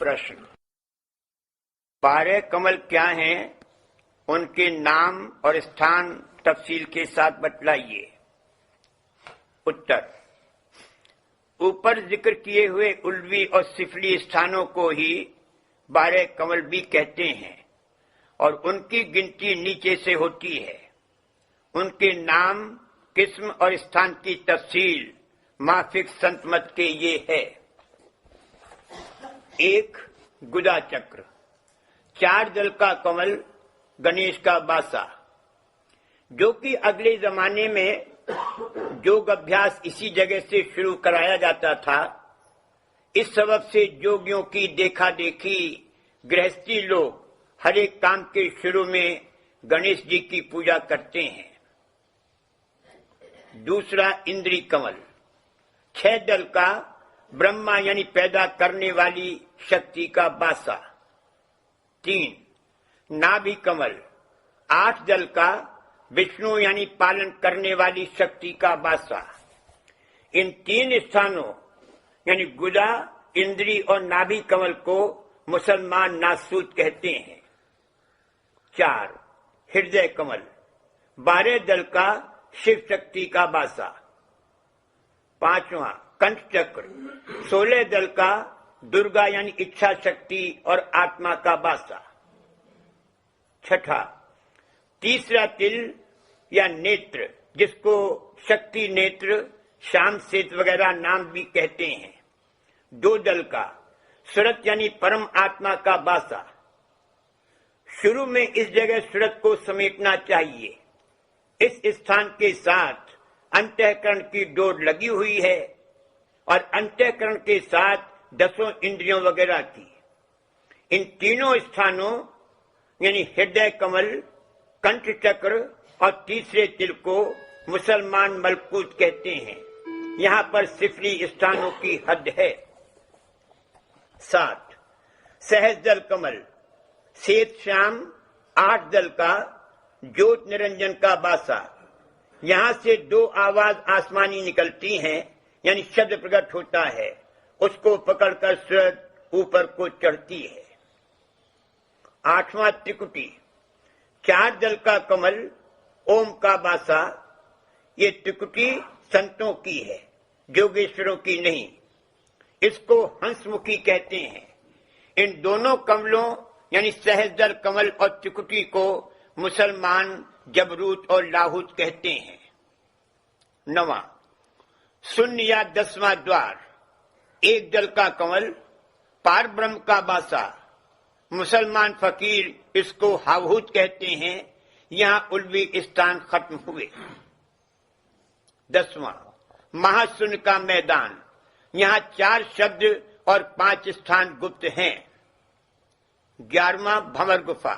प्रश्न 12 कमल क्या हैं, उनके नाम और स्थान तफसील के साथ बतलाइए। उत्तर, ऊपर जिक्र किए हुए उल्वी और सिफली स्थानों को ही 12 कमल भी कहते हैं और उनकी गिनती नीचे से होती है। उनके नाम, किस्म और स्थान की तफसील माफिक संत मत के ये है। 1. गुदा चक्र, 4 दल का कमल, गणेश का बासा, जो कि अगले जमाने में योग अभ्यास इसी जगह से शुरू कराया जाता था। इस सबब से जोगियों की देखा देखी गृहस्थी लोग हर एक काम के शुरू में गणेश जी की पूजा करते हैं। 2. इंद्री कमल, 6 दल का ब्रह्मा यानी पैदा करने वाली शक्ति का बासा। 3. नाभि कमल, 8 दल का विष्णु यानी पालन करने वाली शक्ति का बासा। इन 3 स्थानों यानी गुदा, इंद्री और नाभि कमल को मुसलमान नासूत कहते हैं। 4. हृदय कमल, 12 दल का शिव शक्ति का बासा। 5. कंठ चक्र, 16 दल का दुर्गा यानी इच्छा शक्ति और आत्मा का बासा। 6. तीसरा तिल या नेत्र, जिसको शक्ति नेत्र, शाम सेत वगैरह नाम भी कहते हैं, 2 दल का सुरत यानी परम आत्मा का बासा। शुरू में इस जगह सुरत को समेटना चाहिए। इस स्थान के साथ अंतःकरण की डोर लगी हुई है और अंतःकरण के साथ 10 इंद्रियों वगैरह की। इन तीनों स्थानों यानी हृदय कमल, कंठ चक्र और तीसरे तिल को मुसलमान मलकूत कहते हैं। यहाँ पर सिफली स्थानों की हद है। 7. सहज दल कमल, श्वेत श्याम, 8 दल का ज्योत निरंजन का बासा। यहाँ से 2 आवाज आसमानी निकलती हैं यानी शब्द प्रकट होता है, उसको पकड़कर सूरज ऊपर को चढ़ती है। 8वां त्रिकुटी, 4 दल का कमल, ओम का बासा। ये त्रिकुटी संतों की है, जोगेश्वरों की नहीं। इसको हंसमुखी कहते हैं। इन दोनों कमलों यानी सहज दल कमल और त्रिकुटी को मुसलमान जबरूत और लाहूत कहते हैं। 9. शून्य या 10वां द्वार, 1 दल का कमल, पार ब्रह्म का बासा। मुसलमान फकीर इसको हावहूत कहते हैं। यहाँ उल्वी स्थान खत्म हुए। 10वां महाशून्य का मैदान, यहाँ 4 शब्द और 5 स्थान गुप्त हैं। 11वां भंवर गुफा,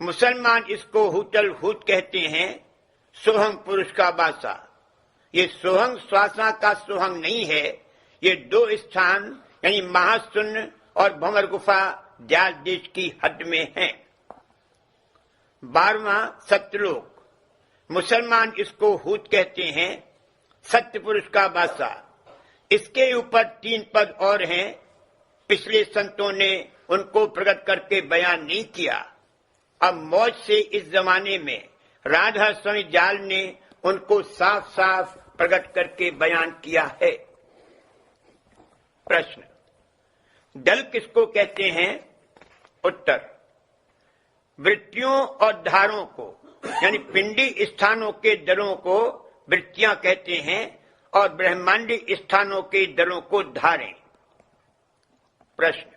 मुसलमान इसको हुतल हूत कहते हैं। सोहंग पुरुष का बासा। ये सोहंग श्वासा का सोहंग नहीं है। ये 2 स्थान यानी महाशून्य और भंवर गुफा दयाल देश की हद में है। 12वां सत्यलोक, मुसलमान इसको हूत कहते हैं। सत्य पुरुष का बासा। इसके ऊपर 3 पद और हैं। पिछले संतों ने उनको प्रकट करके बयान नहीं किया। अब मौज से इस जमाने में राधा स्वामी जाल ने उनको साफ साफ प्रकट करके बयान किया है। प्रश्न, दल किसको कहते हैं? उत्तर, वृत्तियों और धारों को यानी पिंडी स्थानों के दलों को वृत्तियां कहते हैं और ब्रह्मांडी स्थानों के दलों को धारें। प्रश्न,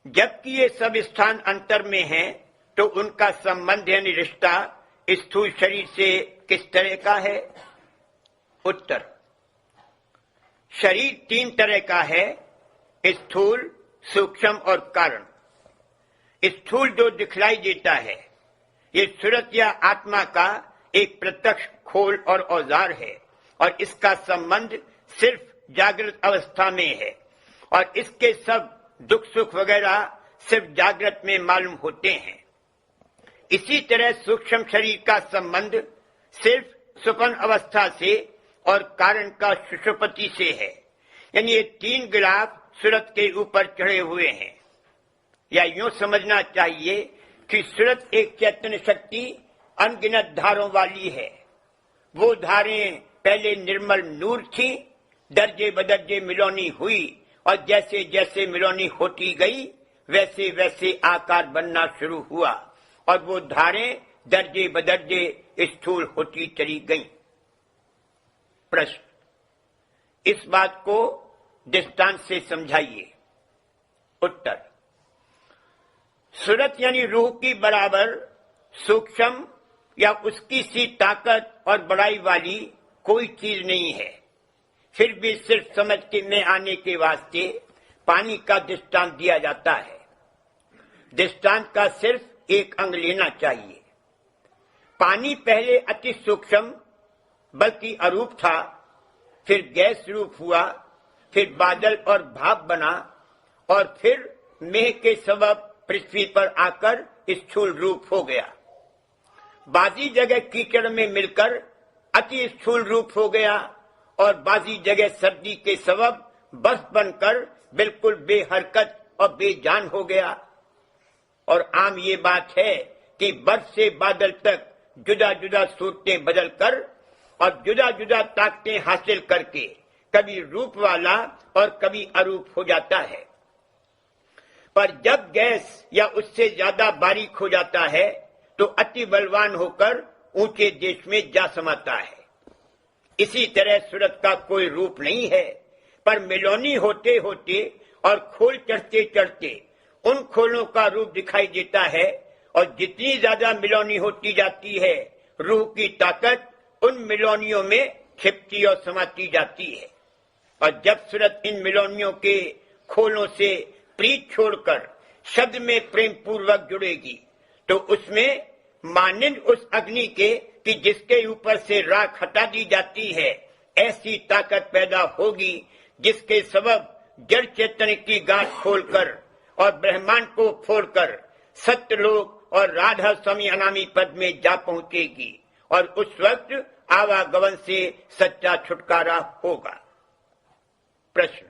जबकि ये सब स्थान अंतर में हैं, तो उनका संबंध यानी रिश्ता स्थूल शरीर से किस तरह का है? उत्तर, शरीर 3 तरह का है, स्थूल, सूक्ष्म और कारण। स्थूल जो दिखलाई देता है, ये सूरत या आत्मा का एक प्रत्यक्ष खोल और औजार है और इसका संबंध सिर्फ जागृत अवस्था में है और इसके सब दुख सुख वगैरह सिर्फ जागृत में मालूम होते हैं। इसी तरह सूक्ष्म शरीर का संबंध सिर्फ स्वप्न अवस्था से और कारण का सुषुप्ति से है। यानी ये 3 गिलाफ सूरत के ऊपर चढ़े हुए हैं। या यूं समझना चाहिए कि सूरत एक चैतन्य शक्ति अनगिनत धारों वाली है। वो धारें पहले निर्मल नूर थी, दर्जे बदर्जे मिलौनी हुई और जैसे जैसे मिलौनी होती गई वैसे वैसे आकार बनना शुरू हुआ और वो धारें दर्जे बदर्जे स्थूल होती चली गईं। प्रश्न, इस बात को दृष्टांत से समझाइए। उत्तर, सूरत यानी रूह की बराबर सूक्ष्म या उसकी सी ताकत और बड़ाई वाली कोई चीज नहीं है। फिर भी सिर्फ समझ के में आने के वास्ते पानी का दृष्टांत दिया जाता है। दृष्टांत का सिर्फ एक अंग लेना चाहिए। पानी पहले अति सूक्ष्म बल्कि अरूप था, फिर गैस रूप हुआ, फिर बादल और भाप बना और फिर मेघ के सबब पृथ्वी पर आकर स्थूल रूप हो गया। बाजी जगह कीचड़ में मिलकर अति स्थूल रूप हो गया और बाजी जगह सर्दी के सबब बर्फ बनकर बिल्कुल बेहरकत और बेजान हो गया। और आम ये बात है कि बर्फ से बादल तक जुदा जुदा सूरतें बदलकर और जुदा जुदा ताकतें हासिल करके कभी रूप वाला और कभी अरूप हो जाता है। पर जब गैस या उससे ज्यादा बारीक हो जाता है तो अति बलवान होकर ऊंचे देश में जा समाता है। इसी तरह सूरत का कोई रूप नहीं है, पर मिलौनी होते होते और खोल चढ़ते चढ़ते उन खोलों का रूप दिखाई देता है और जितनी ज्यादा मिलौनी होती जाती है रूह की ताकत उन मिलौनियों में छिपती और समाती जाती है। और जब सूरत इन मिलौनियों के खोलों से प्रीत छोड़कर शब्द में प्रेम पूर्वक जुड़ेगी तो उसमें मानिंद उस अग्नि के कि जिसके ऊपर से राख हटा दी जाती है ऐसी ताकत पैदा होगी जिसके सबब जड़ चेतन की गांठ खोलकर और ब्रह्मांड को फोड़कर सत्यलोक और राधा स्वामी अनामी पद में जा पहुंचेगी और उस वक्त आवागमन से सच्चा छुटकारा होगा। प्रश्न,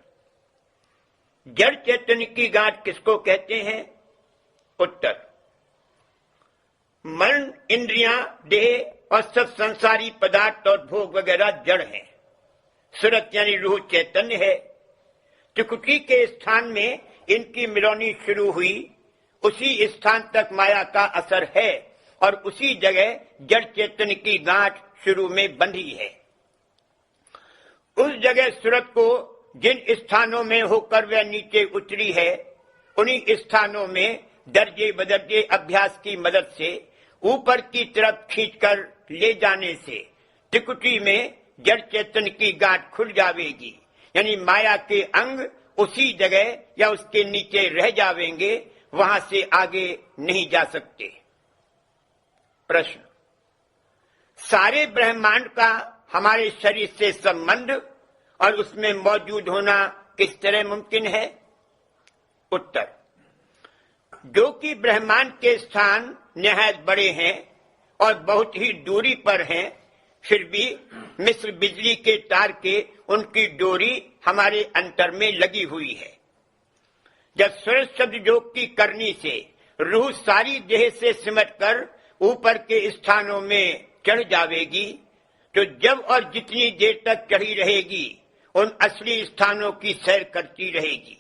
जड़ चेतन की गांठ किसको कहते हैं? उत्तर, मन, इंद्रियां, देह और सब संसारी पदार्थ और भोग वगैरह जड़ हैं। सूरत यानी रूह चैतन्य है। त्रिकुटी के स्थान में इनकी मिलौनी शुरू हुई, उसी स्थान तक माया का असर है और उसी जगह जड़ चेतन की गांठ शुरू में बंधी है। उस जगह सूरत को जिन स्थानों में होकर वह नीचे उतरी है उन्हीं स्थानों में दर्जे बदर्जे अभ्यास की मदद से ऊपर की तरफ खींचकर ले जाने से त्रिकुटी में जड़ चेतन की गांठ खुल जाएगी, यानी माया के अंग उसी जगह या उसके नीचे रह जाएंगे, वहां से आगे नहीं जा सकते। प्रश्न, सारे ब्रह्मांड का हमारे शरीर से संबंध और उसमें मौजूद होना किस तरह मुमकिन है? उत्तर, जो कि ब्रह्मांड के स्थान निहायत बड़े हैं और बहुत ही दूरी पर हैं, फिर भी मिस्र बिजली के तार के उनकी डोरी हमारे अंतर में लगी हुई है। जब सूरज शब्द योग की करनी से रूह सारी देह से सिमटकर ऊपर के स्थानों में चढ़ जाएगी तो जब और जितनी देर तक चढ़ी रहेगी उन असली स्थानों की सैर करती रहेगी,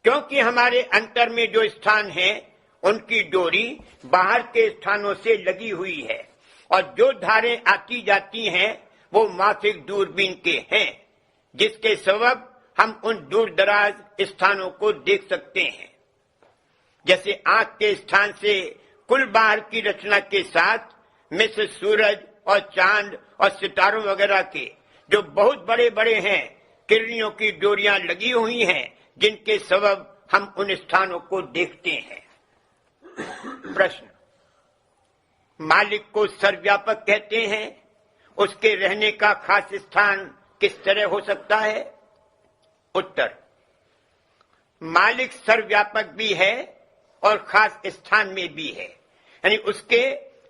क्योंकि हमारे अंतर में जो स्थान हैं उनकी डोरी बाहर के स्थानों से लगी हुई है और जो धारें आती जाती हैं वो माफिक दूरबीन के हैं, जिसके सबब हम उन दूर दराज स्थानों को देख सकते हैं। जैसे आंख के स्थान से कुल बाहर की रचना के साथ मिस्र सूरज और चांद और सितारों वगैरह के जो बहुत बड़े बड़े हैं किरणियों की डोरियां लगी हुई हैं, जिनके सबब हम उन स्थानों को देखते हैं। प्रश्न, मालिक को सर्वव्यापक कहते हैं, उसके रहने का खास स्थान किस तरह हो सकता है? उत्तर, मालिक सर्वव्यापक भी है और खास स्थान में भी है, यानी उसके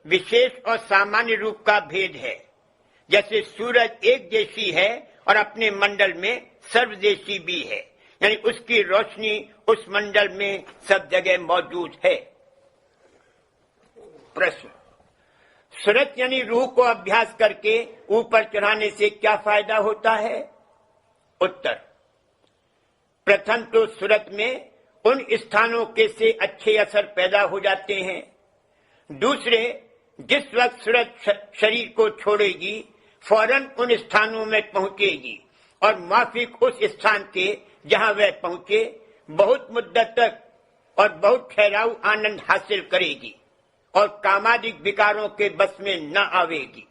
विशेष और सामान्य रूप का भेद है। जैसे सूरज एक देशी है और अपने मंडल में सर्वदेशी भी है, यानी उसकी रोशनी उस मंडल में सब जगह मौजूद है। प्रश्न, सूरत यानी रूह को अभ्यास करके ऊपर चढ़ाने से क्या फायदा होता है? उत्तर, प्रथम तो सूरत में उन स्थानों के से अच्छे असर पैदा हो जाते हैं। दूसरे, जिस वक्त सूरत शरीर को छोड़ेगी फौरन उन स्थानों में पहुंचेगी और माफिक उस स्थान के जहां वह पहुंचे बहुत मुद्दत तक और बहुत ठहराऊ आनंद हासिल करेगी और कामादिक विकारों के बस में न आवेगी।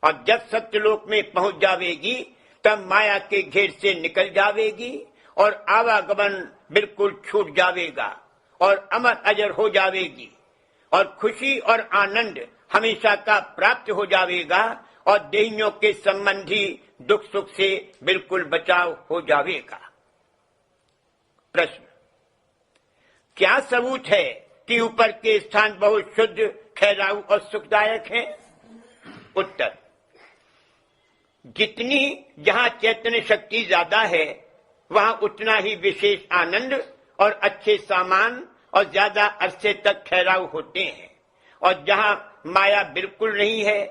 और जब सत्यलोक में पहुंच जावेगी तब माया के घेर से निकल जावेगी और आवागमन बिल्कुल छूट जावेगा और अमर अजर हो जावेगी और खुशी और आनंद हमेशा का प्राप्त हो जावेगा और देहियों के संबंधी दुख सुख से बिल्कुल बचाव हो जावेगा। प्रश्न, क्या सबूत है कि ऊपर के स्थान बहुत शुद्ध, ठहराऊ और सुखदायक हैं? उत्तर, जितनी जहां चैतन्य शक्ति ज्यादा है वहां उतना ही विशेष आनंद और अच्छे सामान और ज्यादा अरसे तक ठहराव होते हैं और जहां माया बिल्कुल नहीं है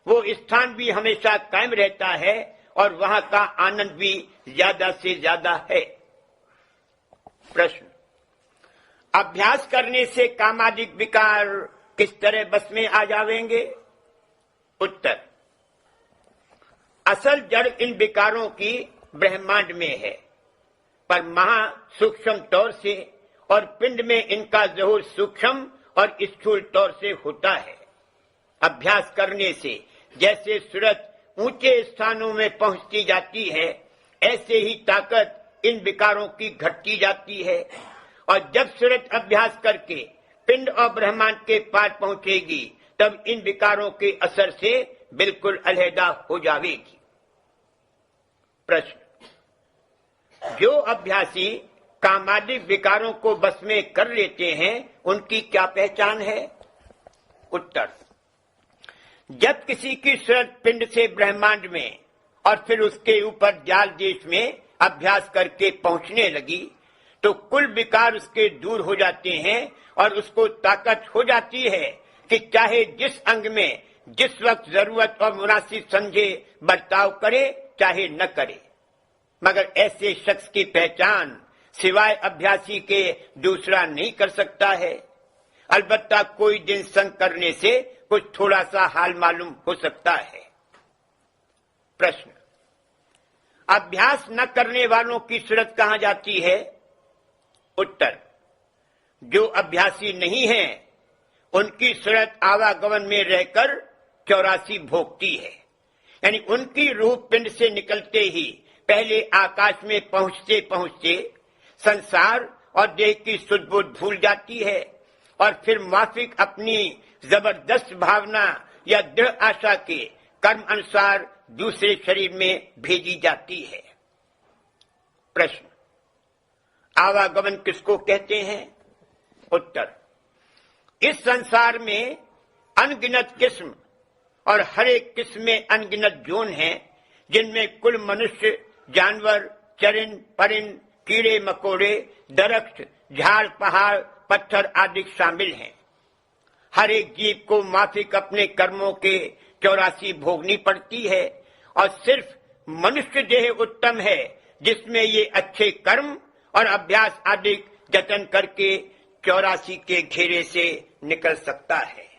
वो स्थान भी हमेशा कायम रहता है और वहां का आनंद भी ज्यादा से ज्यादा है। प्रश्न, अभ्यास करने से कामादिक विकार किस तरह बस में आ जावेंगे? उत्तर, असल जड़ इन विकारों की ब्रह्मांड में है पर महा सूक्ष्म तौर से और पिंड में इनका ज़हूर सूक्ष्म और स्थूल तौर से होता है। अभ्यास करने से जैसे सूरत ऊंचे स्थानों में पहुंचती जाती है ऐसे ही ताकत इन विकारों की घटती जाती है और जब सूरत अभ्यास करके पिंड और ब्रह्मांड के पार पहुंचेगी तब इन विकारों के असर से बिल्कुल अलहदा हो जाएगी। प्रश्न, जो अभ्यासी कामादिक विकारों को बस में कर लेते हैं उनकी क्या पहचान है? उत्तर, जब किसी की सूरत पिंड से ब्रह्मांड में और फिर उसके ऊपर जाल देश में अभ्यास करके पहुंचने लगी तो कुल विकार उसके दूर हो जाते हैं और उसको ताकत हो जाती है कि चाहे जिस अंग में जिस वक्त जरूरत और मुनासिब समझे बर्ताव करे चाहे न करे। मगर ऐसे शख्स की पहचान सिवाय अभ्यासी के दूसरा नहीं कर सकता है। अलबत्ता कोई दिन संग करने से कुछ थोड़ा सा हाल मालूम हो सकता है। प्रश्न, अभ्यास न करने वालों की सूरत कहां जाती है? उत्तर, जो अभ्यासी नहीं है उनकी सूरत आवागमन में रहकर 84 भोगती है। यानी उनकी रूह पिंड से निकलते ही पहले आकाश में पहुंचते पहुंचते संसार और देह की सुध बुध भूल जाती है और फिर माफिक अपनी जबरदस्त भावना या दृढ़ आशा के कर्म अनुसार दूसरे शरीर में भेजी जाती है। प्रश्न, आवागमन किसको कहते हैं? उत्तर, इस संसार में अनगिनत किस्म और हर एक किस्म में अनगिनत जोन हैं जिनमें कुल मनुष्य, जानवर, चरिन, परिन, कीड़े मकोड़े, दरख्त, झाड़, पहाड़, पत्थर आदि शामिल हैं। हर एक जीव को माफिक अपने कर्मों के 84 भोगनी पड़ती है और सिर्फ मनुष्य देह उत्तम है जिसमें ये अच्छे कर्म और अभ्यास आदि जतन करके 84 के घेरे से निकल सकता है।